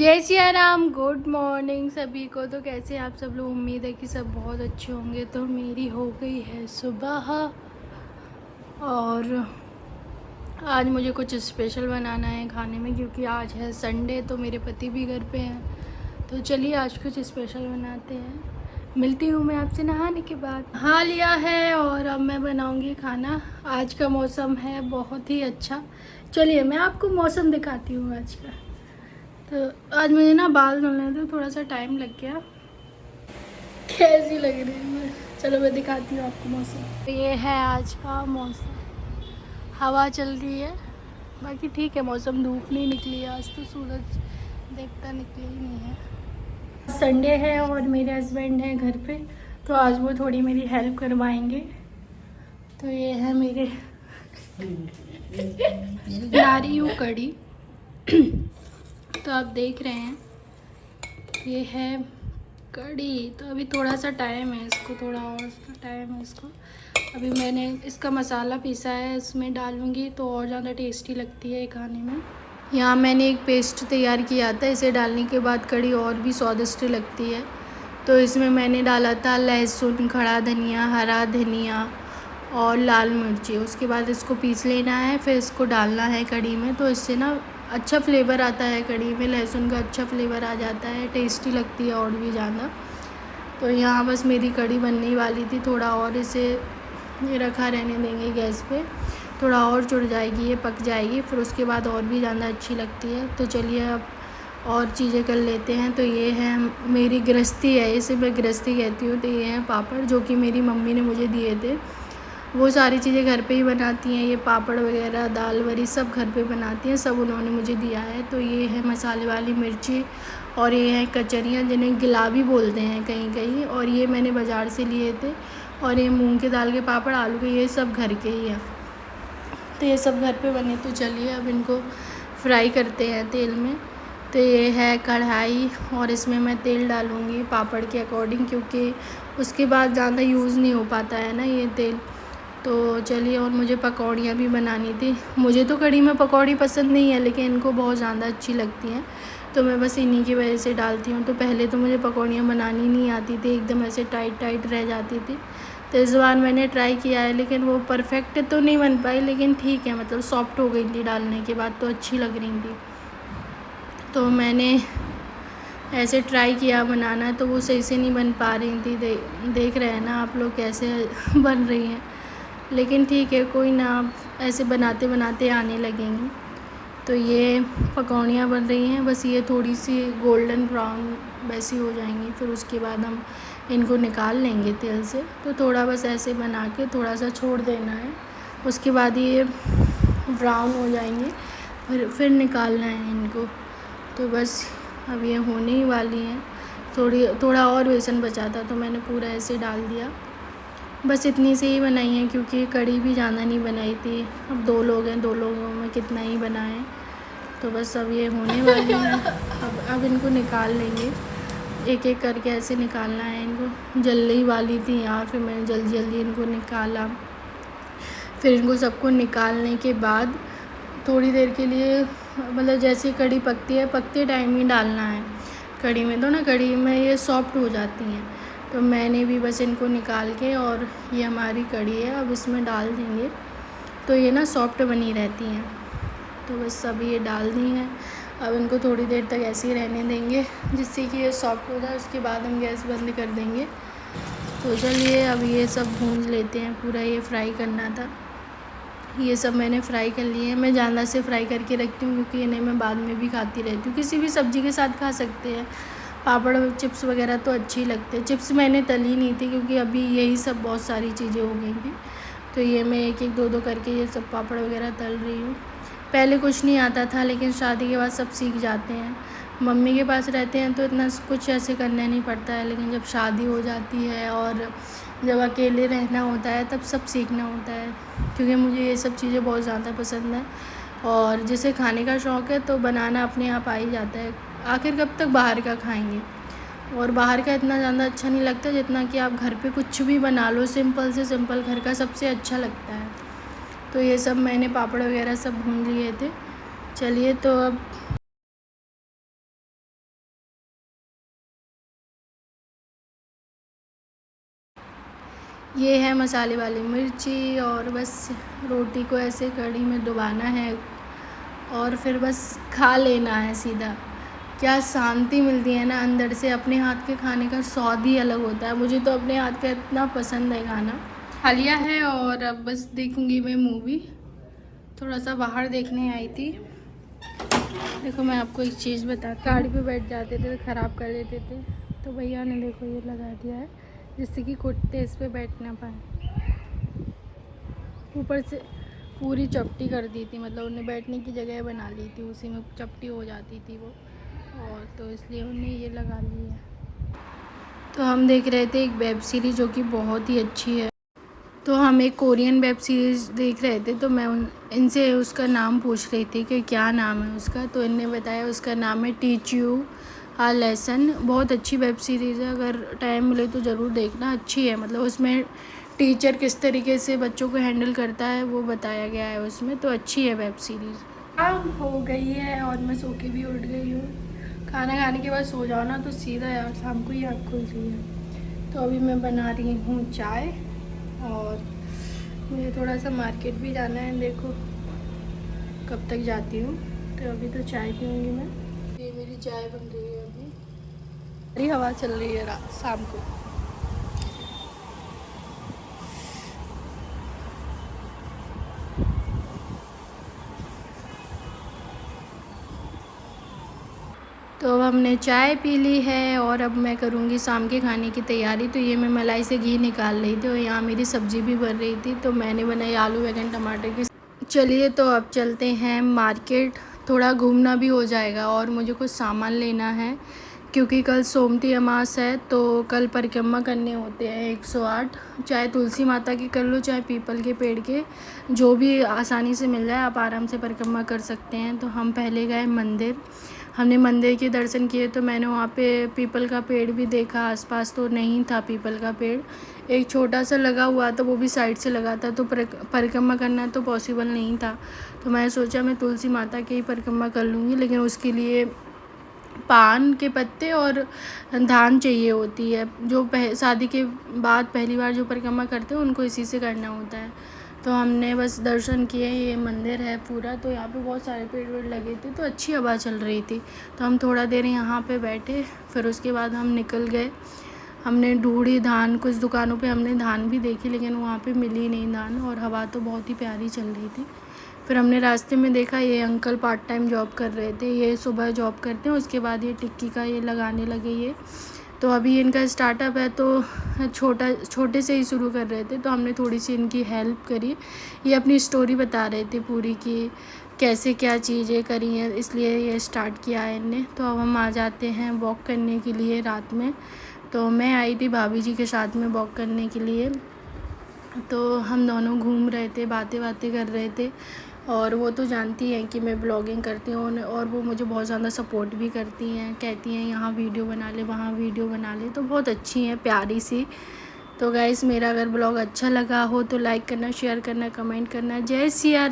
जय Siya Ram. Good morning सभी को। तो कैसे आप सब लोग, उम्मीद है कि सब बहुत अच्छे होंगे। तो मेरी हो गई है सुबह और आज मुझे कुछ स्पेशल बनाना है खाने में, क्योंकि आज है संडे तो मेरे पति भी घर पे हैं। तो चलिए आज कुछ स्पेशल बनाते हैं। मिलती हूँ मैं आपसे नहाने के बाद। नहा लिया है और अब मैं बनाऊँगी खाना। आज का मौसम है बहुत ही अच्छा। चलिए मैं आपको मौसम दिखाती हूँ आज का। तो आज मुझे ना बाल धुलने थे, थोड़ा सा टाइम लग गया। कैसी लग रही है मैं, चलो मैं दिखाती हूँ आपको मौसम। ये है आज का मौसम, हवा चल रही है। बाकी ठीक है मौसम, धूप नहीं निकली है आज तो, सूरज देखता निकली ही नहीं है। संडे है और मेरे हस्बैंड हैं घर पे, तो आज वो थोड़ी मेरी हेल्प करवाएंगे। तो ये है मेरे नारियल कड़ी। तो आप देख रहे हैं ये है कड़ी। तो अभी थोड़ा सा टाइम है इसको, थोड़ा और टाइम है इसको। अभी मैंने इसका मसाला पीसा है, इसमें डालूँगी तो और ज़्यादा टेस्टी लगती है खाने में। यहाँ मैंने एक पेस्ट तैयार किया था, इसे डालने के बाद कड़ी और भी स्वादिष्ट लगती है। तो इसमें मैंने डाला था लहसुन, खड़ा धनिया, हरा धनिया और लाल मिर्ची। उसके बाद इसको पीस लेना है, फिर इसको डालना है कड़ी में। तो इससे ना अच्छा फ्लेवर आता है कड़ी में, लहसुन का अच्छा फ्लेवर आ जाता है, टेस्टी लगती है और भी ज़्यादा। तो यहाँ बस मेरी कड़ी बनने ही वाली थी, थोड़ा और इसे ये रखा रहने देंगे गैस पे, थोड़ा और चुड़ जाएगी, ये पक जाएगी, फिर उसके बाद और भी ज़्यादा अच्छी लगती है। तो चलिए अब और चीज़ें कर लेते हैं। तो ये है मेरी गृहस्थी है, इसे मैं गृहस्थी कहती हूँ। तो ये हैं पापड़, जो कि मेरी मम्मी ने मुझे दिए थे। वो सारी चीज़ें घर पे ही बनाती हैं, ये पापड़ वगैरह, दाल वरी सब घर पे बनाती हैं, सब उन्होंने मुझे दिया है। तो ये है मसाले वाली मिर्ची और ये हैं कचरियाँ, जिन्हें गिलाबी बोलते हैं कहीं कहीं, और ये मैंने बाज़ार से लिए थे। और ये मूंग की दाल के पापड़, आलू के, ये सब घर के ही हैं। तो ये सब घर पे बने। तो चलिए अब इनको फ्राई करते हैं तेल में। तो ये है कढ़ाई और इसमें मैं तेल डालूँगी पापड़ के अकॉर्डिंग, क्योंकि उसके बाद ज़्यादा यूज़ नहीं हो पाता है ना ये तेल। तो चलिए, और मुझे पकौड़ियाँ भी बनानी थी। मुझे तो कढ़ी में पकौड़ी पसंद नहीं है, लेकिन इनको बहुत ज़्यादा अच्छी लगती हैं, तो मैं बस इन्हीं की वजह से डालती हूँ। तो पहले तो मुझे पकौड़ियाँ बनानी नहीं आती थी, एकदम ऐसे टाइट टाइट रह जाती थी। तो इस बार मैंने ट्राई किया है, लेकिन वो परफेक्ट तो नहीं बन पाई, लेकिन ठीक है, मतलब सॉफ्ट हो गई थी डालने के बाद, तो अच्छी लग रही थी। तो मैंने ऐसे ट्राई किया बनाना, तो वो सही से नहीं बन पा रही थी। देख रहे हैं ना आप लोग कैसे बन रही हैं, लेकिन ठीक है, कोई ना, ऐसे बनाते बनाते आने लगेंगी। तो ये पकौड़ियाँ बन रही हैं, बस ये थोड़ी सी गोल्डन ब्राउन वैसी हो जाएंगी, फिर उसके बाद हम इनको निकाल लेंगे तेल से। तो थोड़ा बस ऐसे बना के थोड़ा सा छोड़ देना है, उसके बाद ये ब्राउन हो जाएंगे, फिर निकालना है इनको। तो बस अब ये होने ही वाली हैं। थोड़ा और बेसन बचा था, तो मैंने पूरा ऐसे डाल दिया। बस इतनी से ही बनाई है, क्योंकि कड़ी भी ज़्यादा नहीं बनाई थी। अब 2 लोग हैं, 2 लोगों में कितना ही बनाएं। तो बस अब ये होने वाली हैं। अब इनको निकाल लेंगे, एक एक करके ऐसे निकालना है इनको। जलने ही वाली थी यार, फिर मैंने जल्दी जल्दी इनको निकाला। फिर इनको सबको निकालने के बाद थोड़ी देर के लिए, मतलब जैसे कड़ी पकती है, पकते टाइम ही डालना है कड़ी में। तो ना कड़ी में ये सॉफ्ट हो जाती हैं। तो मैंने भी बस इनको निकाल के, और ये हमारी कड़ी है, अब इसमें डाल देंगे, तो ये ना सॉफ्ट बनी रहती हैं। तो बस सब ये डाल दी हैं। अब इनको थोड़ी देर तक ऐसे ही रहने देंगे, जिससे कि ये सॉफ्ट हो जाए, उसके बाद हम गैस बंद कर देंगे। तो चलिए अब ये सब भून लेते हैं, पूरा ये फ्राई करना था। ये सब मैंने फ्राई कर लिए हैं। मैं ज़्यादा से फ्राई करके रखती हूँ, क्योंकि इन्हें मैं बाद में भी खाती रहती हूँ, किसी भी सब्ज़ी के साथ खा सकते हैं। पापड़ चिप्स वगैरह तो अच्छी लगते हैं। चिप्स मैंने तली नहीं थी, क्योंकि अभी यही सब बहुत सारी चीज़ें हो गई थी। तो ये मैं एक एक दो दो करके ये सब पापड़ वगैरह तल रही हूँ। पहले कुछ नहीं आता था, लेकिन शादी के बाद सब सीख जाते हैं। मम्मी के पास रहते हैं तो इतना कुछ ऐसे करना नहीं पड़ता है, लेकिन जब शादी हो जाती है और जब अकेले रहना होता है, तब सब सीखना होता है। क्योंकि मुझे ये सब चीज़ें बहुत ज़्यादा पसंद हैं, और जिसे खाने का शौक़ है तो बनाना अपने आप आ ही जाता है। आखिर कब तक बाहर का खाएंगे, और बाहर का इतना ज़्यादा अच्छा नहीं लगता जितना कि आप घर पे कुछ भी बना लो, सिंपल से सिंपल घर का सबसे अच्छा लगता है। तो ये सब मैंने पापड़ वगैरह सब भून लिए थे। चलिए तो अब ये है मसाले वाली मिर्ची, और बस रोटी को ऐसे कढ़ी में डुबाना है और फिर बस खा लेना है सीधा। क्या शांति मिलती है ना अंदर से, अपने हाथ के खाने का स्वाद ही अलग होता है। मुझे तो अपने हाथ का इतना पसंद है खाना। खा लिया है और अब बस देखूँगी मैं मूवी। थोड़ा सा बाहर देखने आई थी। देखो मैं आपको एक चीज़ बता, गाड़ी पे बैठ जाते थे तो ख़राब कर देते थे, तो भैया ने देखो ये लगा दिया है जिससे कि कुत्ते इस पे बैठ ना पाए। ऊपर से पूरी चपटी कर दी थी, मतलब उन्हें बैठने की जगह बना ली थी, उसी में चपटी हो जाती थी वो, और तो इसलिए उन्हें ये लगा ली है। तो हम देख रहे थे एक वेब सीरीज़ जो कि बहुत ही अच्छी है। तो हम एक कोरियन वेब सीरीज़ देख रहे थे, तो मैं इनसे उसका नाम पूछ रही थी कि क्या नाम है उसका, तो इनने बताया उसका नाम है टीच यू आ लेसन। बहुत अच्छी वेब सीरीज़ है, अगर टाइम मिले तो ज़रूर देखना, अच्छी है। मतलब उसमें टीचर किस तरीके से बच्चों को हैंडल करता है वो बताया गया है उसमें, तो अच्छी है वेब सीरीज़। शाम हो गई है और मैं सो के भी उठ गई हूँ। खाना खाने के बाद सो जाओ ना तो सीधा यार शाम को ही आँख खुलती है। तो अभी मैं बना रही हूँ चाय, और मुझे थोड़ा सा मार्केट भी जाना है, देखो कब तक जाती हूँ। तो अभी तो चाय पीऊँगी मैं। ये मेरी चाय बन रही है अभी, हरी हवा चल रही है रात शाम को। तो अब हमने चाय पी ली है और अब मैं करूँगी शाम के खाने की तैयारी। तो ये मैं मलाई से घी निकाल रही थी और यहाँ मेरी सब्ज़ी भी बन रही थी, तो मैंने बनाई आलू बैंगन टमाटर की। चलिए तो अब चलते हैं मार्केट, थोड़ा घूमना भी हो जाएगा और मुझे कुछ सामान लेना है क्योंकि कल सोमती अमास है, तो कल परिक्रमा करने होते हैं 108। चाहे तुलसी माता की कर लो चाहे पीपल के पेड़ के, जो भी आसानी से मिल जाए आप आराम से परिक्रमा कर सकते हैं। तो हम पहले गए मंदिर, हमने मंदिर के दर्शन किए, तो मैंने वहाँ पे पीपल का पेड़ भी देखा। आसपास तो नहीं था पीपल का पेड़, एक छोटा सा लगा हुआ था, वो भी साइड से लगा था, तो परिक्रमा करना तो पॉसिबल नहीं था। तो मैं सोचा मैं तुलसी माता की ही परिक्रमा कर लूँगी, लेकिन उसके लिए पान के पत्ते और धान चाहिए होती है। जो शादी के बाद पहली बार जो परिक्रमा करते हैं उनको इसी से करना होता है। तो हमने बस दर्शन किए, ये मंदिर है पूरा, तो यहाँ पे बहुत सारे पेड़ वेड़ लगे थे, तो अच्छी हवा चल रही थी। तो हम थोड़ा देर यहाँ पे बैठे, फिर उसके बाद हम निकल गए। हमने ढूंढी धान, कुछ दुकानों पे हमने धान भी देखी, लेकिन वहाँ पे मिली नहीं धान, और हवा तो बहुत ही प्यारी चल रही थी। फिर हमने रास्ते में देखा ये अंकल पार्ट टाइम जॉब कर रहे थे, ये सुबह जॉब करते हैं, उसके बाद ये टिक्की का ये लगाने लगे ये। तो अभी इनका स्टार्टअप है, तो छोटे से ही शुरू कर रहे थे, तो हमने थोड़ी सी इनकी हेल्प करी। ये अपनी स्टोरी बता रहे थे पूरी कि कैसे क्या चीज़ें करी हैं, इसलिए ये स्टार्ट किया है इनने। तो अब हम आ जाते हैं वॉक करने के लिए रात में। तो मैं आई थी भाभी जी के साथ में वॉक करने के लिए, तो हम दोनों घूम रहे थे, बातें कर रहे थे, और वो तो जानती हैं कि मैं ब्लॉगिंग करती हूँ, और वो मुझे बहुत ज़्यादा सपोर्ट भी करती हैं, कहती हैं यहाँ वीडियो बना ले वहाँ वीडियो बना ले, तो बहुत अच्छी हैं प्यारी सी। तो गाइस मेरा अगर ब्लॉग अच्छा लगा हो तो लाइक करना, शेयर करना, कमेंट करना। जय सिया राम।